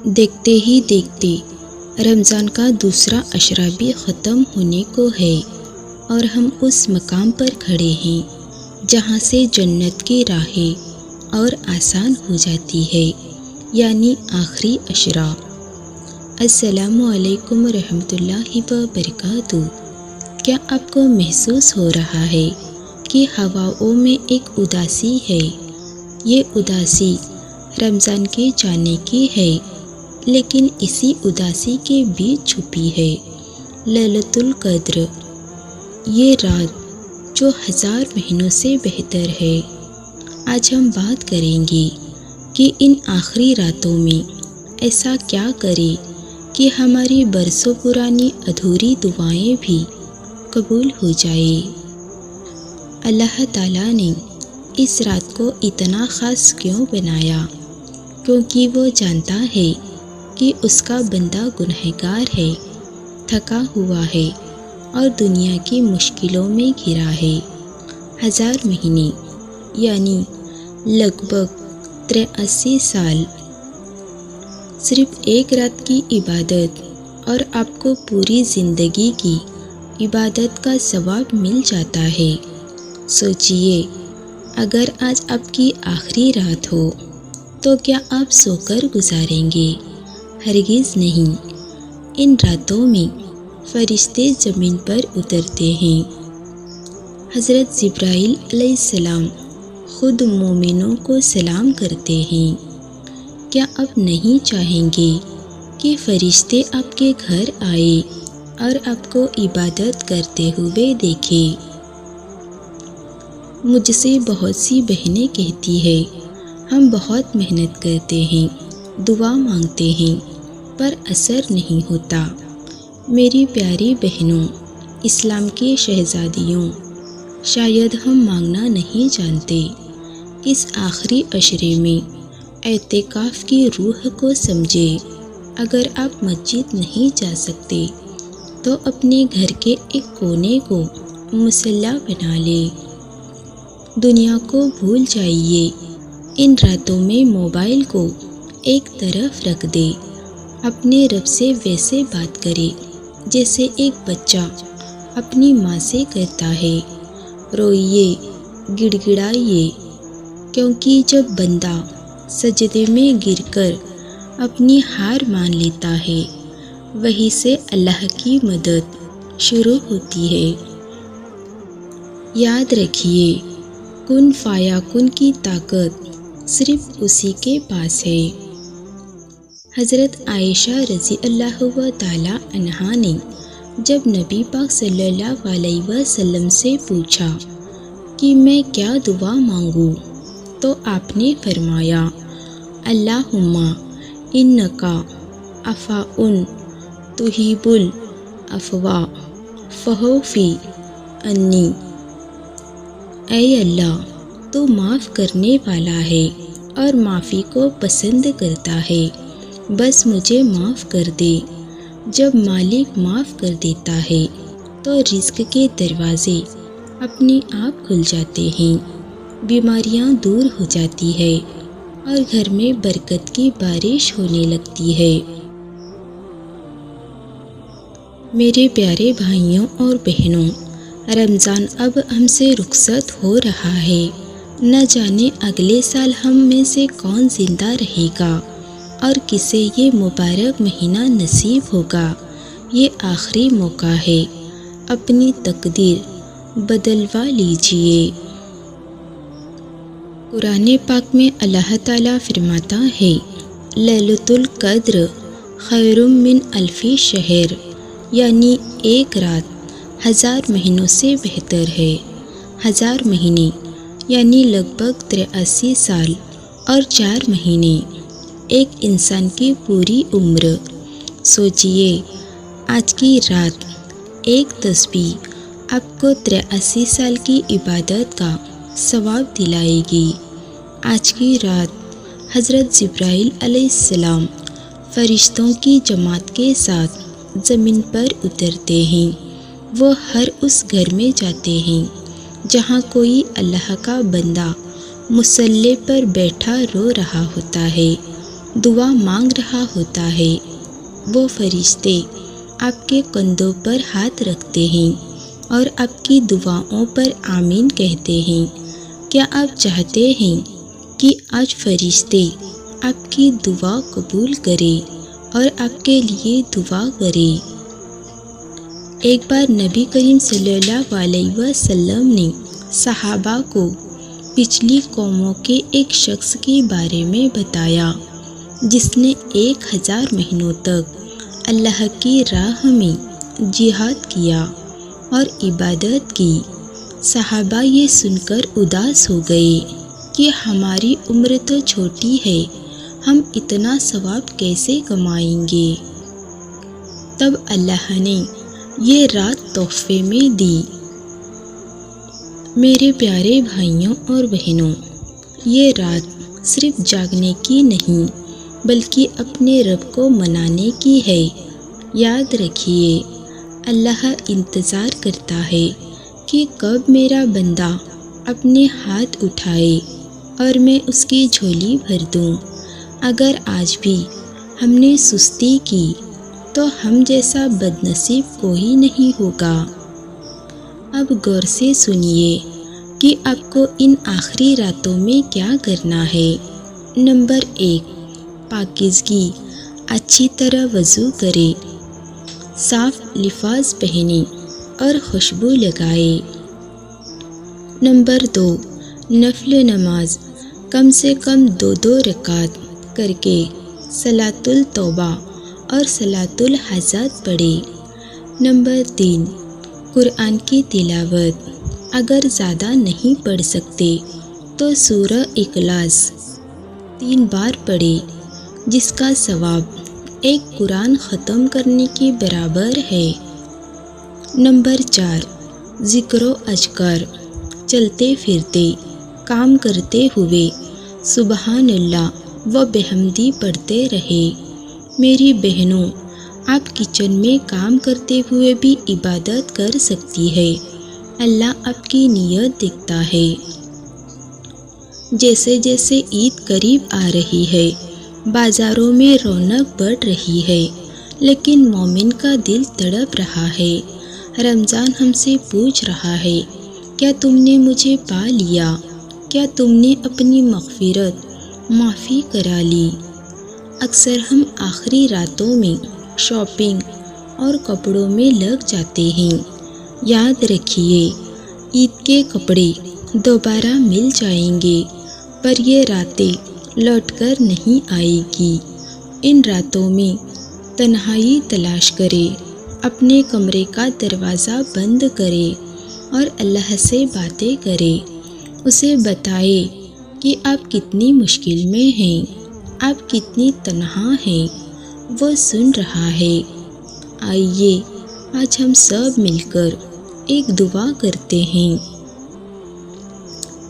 دیکھتے ہی دیکھتے رمضان کا دوسرا عشرہ بھی ختم ہونے کو ہے اور ہم اس مقام پر کھڑے ہیں جہاں سے جنت کی راہیں اور آسان ہو جاتی ہے، یعنی آخری عشرہ۔ السلام علیکم ورحمۃ اللہ وبرکاتہ۔ کیا آپ کو محسوس ہو رہا ہے کہ ہواؤں میں ایک اداسی ہے؟ یہ اداسی رمضان کے جانے کی ہے، لیکن اسی اداسی کے بیچ چھپی ہے لیلۃ القدر، یہ رات جو 1000 مہینوں سے بہتر ہے۔ آج ہم بات کریں گے کہ ان آخری راتوں میں ایسا کیا کریں کہ ہماری برسوں پرانی ادھوری دعائیں بھی قبول ہو جائیں۔ اللہ تعالیٰ نے اس رات کو اتنا خاص کیوں بنایا؟ کیونکہ وہ جانتا ہے کہ اس کا بندہ گنہگار ہے، تھکا ہوا ہے اور دنیا کی مشکلوں میں گھرا ہے۔ 1000 مہینے یعنی لگ بھگ 83 سال، صرف ایک رات کی عبادت اور آپ کو پوری زندگی کی عبادت کا ثواب مل جاتا ہے۔ سوچئے، اگر آج آپ کی آخری رات ہو تو کیا آپ سو کر گزاریں گے؟ ہرگز نہیں۔ ان راتوں میں فرشتے زمین پر اترتے ہیں۔ حضرت جبرائیل علیہ السلام خود مومنوں کو سلام کرتے ہیں۔ کیا آپ نہیں چاہیں گے کہ فرشتے آپ کے گھر آئے اور آپ کو عبادت کرتے ہوئے دیکھیں؟ مجھ سے بہت سی بہنیں کہتی ہیں، ہم بہت محنت کرتے ہیں، دعا مانگتے ہیں، پر اثر نہیں ہوتا۔ میری پیاری بہنوں، اسلام کی شہزادیوں، شاید ہم مانگنا نہیں جانتے۔ اس آخری عشرے میں اعتکاف کی روح کو سمجھے۔ اگر آپ مسجد نہیں جا سکتے تو اپنے گھر کے ایک کونے کو مصلی بنا لیں۔ دنیا کو بھول جائیے۔ ان راتوں میں موبائل کو ایک طرف رکھ دے۔ اپنے رب سے ویسے بات کرے جیسے ایک بچہ اپنی ماں سے کرتا ہے۔ روئیے، گڑ گڑائیے، کیونکہ جب بندہ سجدے میں گر کر اپنی ہار مان لیتا ہے، وہیں سے اللہ کی مدد شروع ہوتی ہے۔ یاد رکھیے، کن فایا کن کی طاقت صرف اسی کے پاس ہے۔ حضرت عائشہ رضی اللہ تعالی عنہا نے جب نبی پاک صلی اللہ علیہ وسلم سے پوچھا کہ میں کیا دعا مانگوں، تو آپ نے فرمایا، اللہم انکا عفو تحب العفو فاعف عنی۔ اے اللہ، تو معاف کرنے والا ہے اور معافی کو پسند کرتا ہے، بس مجھے معاف کر دے۔ جب مالک معاف کر دیتا ہے تو رزق کے دروازے اپنے آپ کھل جاتے ہیں، بیماریاں دور ہو جاتی ہے اور گھر میں برکت کی بارش ہونے لگتی ہے۔ میرے پیارے بھائیوں اور بہنوں، رمضان اب ہم سے رخصت ہو رہا ہے۔ نہ جانے اگلے سال ہم میں سے کون زندہ رہے گا اور کسے یہ مبارک مہینہ نصیب ہوگا۔ یہ آخری موقع ہے، اپنی تقدیر بدلوا لیجئے۔ قرآن پاک میں اللہ تعالیٰ فرماتا ہے، لیلۃ القدر خیر من الف شہر، یعنی ایک رات 1000 مہینوں سے بہتر ہے۔ 1000 مہینے یعنی لگ بھگ 83 سال اور 4 مہینے، ایک انسان کی پوری عمر۔ سوچئے، آج کی رات ایک تسبیح آپ کو 83 سال کی عبادت کا ثواب دلائے گی۔ آج کی رات حضرت جبرائیل علیہ السلام فرشتوں کی جماعت کے ساتھ زمین پر اترتے ہیں۔ وہ ہر اس گھر میں جاتے ہیں جہاں کوئی اللہ کا بندہ مصلی پر بیٹھا رو رہا ہوتا ہے۔ دعا مانگ رہا ہوتا ہے، وہ فرشتے آپ کے کندھوں پر ہاتھ رکھتے ہیں اور آپ کی دعاؤں پر آمین کہتے ہیں۔ کیا آپ چاہتے ہیں کہ آج فرشتے آپ کی دعا قبول کریں اور آپ کے لیے دعا کریں؟ ایک بار نبی کریم صلی اللہ علیہ وسلم نے صحابہ کو پچھلی قوموں کے ایک شخص کے بارے میں بتایا جس نے 1000 مہینوں تک اللہ کی راہ میں جہاد کیا اور عبادت کی۔ صحابہ یہ سن کر اداس ہو گئے کہ ہماری عمر تو چھوٹی ہے، ہم اتنا ثواب کیسے کمائیں گے؟ تب اللہ نے یہ رات تحفے میں دی۔ میرے پیارے بھائیوں اور بہنوں، یہ رات صرف جاگنے کی نہیں بلکہ اپنے رب کو منانے کی ہے۔ یاد رکھیے، اللہ انتظار کرتا ہے کہ کب میرا بندہ اپنے ہاتھ اٹھائے اور میں اس کی جھولی بھر دوں۔ اگر آج بھی ہم نے سستی کی تو ہم جیسا بد نصیب کوئی نہیں ہوگا۔ اب غور سے سنیے کہ آپ کو ان آخری راتوں میں کیا کرنا ہے۔ نمبر 1، پاکیزگی، اچھی طرح وضو کرے، صاف لباس پہنے اور خوشبو لگائے۔ نمبر 2، نفل نماز کم سے کم 2 رکعت کر کے صلاۃ التوبہ اور صلاۃ الحاجات پڑھے۔ نمبر 3، قرآن کی تلاوت، اگر زیادہ نہیں پڑھ سکتے تو سورہ اخلاص 3 بار پڑھے، جس کا ثواب ایک قرآن ختم کرنے کے برابر ہے۔ نمبر 4، ذکر و اذکار، چلتے پھرتے، کام کرتے ہوئے سبحان اللہ و بحمدی پڑھتے رہے۔ میری بہنوں، آپ کچن میں کام کرتے ہوئے بھی عبادت کر سکتی ہے، اللہ آپ کی نیت دیکھتا ہے۔ جیسے جیسے عید قریب آ رہی ہے، بازاروں میں رونق بڑھ رہی ہے، لیکن مومن کا دل تڑپ رہا ہے۔ رمضان ہم سے پوچھ رہا ہے، کیا تم نے مجھے پا لیا؟ کیا تم نے اپنی مغفرت معافی کرا لی؟ اکثر ہم آخری راتوں میں شاپنگ اور کپڑوں میں لگ جاتے ہیں۔ یاد رکھیے، عید کے کپڑے دوبارہ مل جائیں گے، پر یہ راتیں لوٹ کر نہیں آئے گی۔ ان راتوں میں تنہائی تلاش کرے، اپنے کمرے کا دروازہ بند کرے اور اللہ سے باتیں کرے۔ اسے بتائے کہ آپ کتنی مشکل میں ہیں، آپ کتنی تنہا ہیں، وہ سن رہا ہے۔ آئیے آج ہم سب مل کر ایک دعا کرتے ہیں۔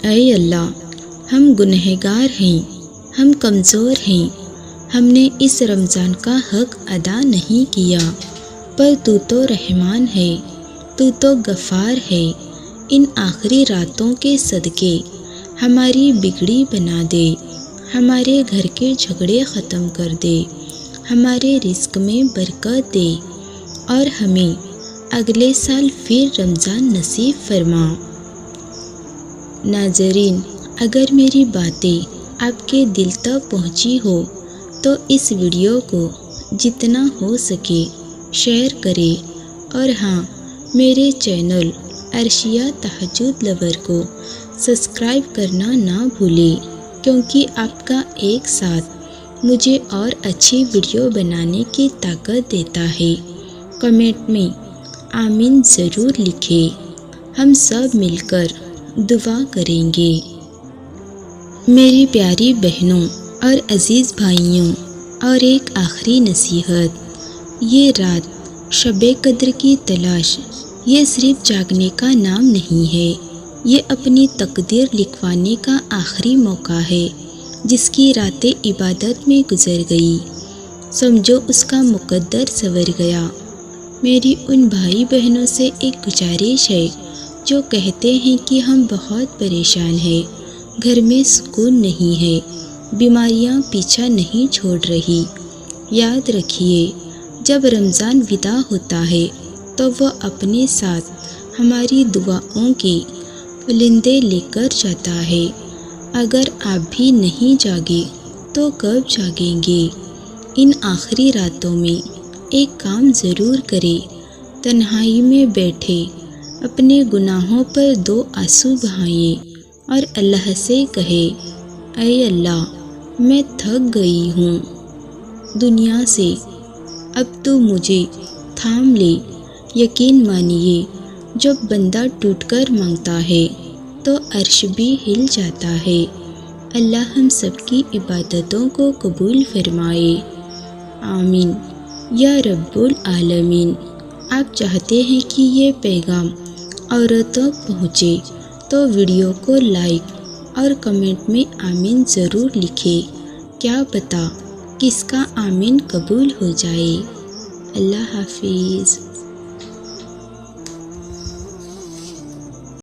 اے اللہ، ہم گنہگار ہیں، ہم کمزور ہیں، ہم نے اس رمضان کا حق ادا نہیں کیا، پر تو رحمان ہے، تو غفار ہے۔ ان آخری راتوں کے صدقے ہماری بگڑی بنا دے، ہمارے گھر کے جھگڑے ختم کر دے، ہمارے رزق میں برکت دے اور ہمیں اگلے سال پھر رمضان نصیب فرما۔ ناظرین، اگر میری باتیں آپ کے دل تک پہنچی ہو تو اس ویڈیو کو جتنا ہو سکے شیئر کریں، اور ہاں، میرے چینل عرشیہ تہجد لور کو سبسکرائب کرنا نہ بھولیں، کیونکہ آپ کا ایک ساتھ مجھے اور اچھی ویڈیو بنانے کی طاقت دیتا ہے۔ کمنٹ میں آمین ضرور لکھیں، ہم سب مل کر دعا کریں گے۔ میری پیاری بہنوں اور عزیز بھائیوں، اور ایک آخری نصیحت، یہ رات شب قدر کی تلاش یہ صرف جاگنے کا نام نہیں ہے، یہ اپنی تقدیر لکھوانے کا آخری موقع ہے۔ جس کی راتیں عبادت میں گزر گئی، سمجھو اس کا مقدر سنور گیا۔ میری ان بھائی بہنوں سے ایک گزارش ہے جو کہتے ہیں کہ ہم بہت پریشان ہیں، گھر میں سکون نہیں ہے، بیماریاں پیچھا نہیں چھوڑ رہی۔ یاد رکھیے، جب رمضان ودا ہوتا ہے تو وہ اپنے ساتھ ہماری دعاؤں کے پرندے لے کر جاتا ہے۔ اگر آپ بھی نہیں جاگے تو کب جاگیں گے؟ ان آخری راتوں میں ایک کام ضرور کرے، تنہائی میں بیٹھے اپنے گناہوں پر 2 آنسو بہائیں اور اللہ سے کہے، اے اللہ، میں تھک گئی ہوں دنیا سے، اب تو مجھے تھام لے۔ یقین مانیے، جب بندہ ٹوٹ کر مانگتا ہے تو عرش بھی ہل جاتا ہے۔ اللہ ہم سب کی عبادتوں کو قبول فرمائے، آمین یا رب العالمین۔ آپ چاہتے ہیں کہ یہ پیغام اوروں تک پہنچے تو ویڈیو کو لائک اور کمنٹ میں آمین ضرور لکھیں۔ کیا پتہ کس کا آمین قبول ہو جائے۔ اللہ حافظ۔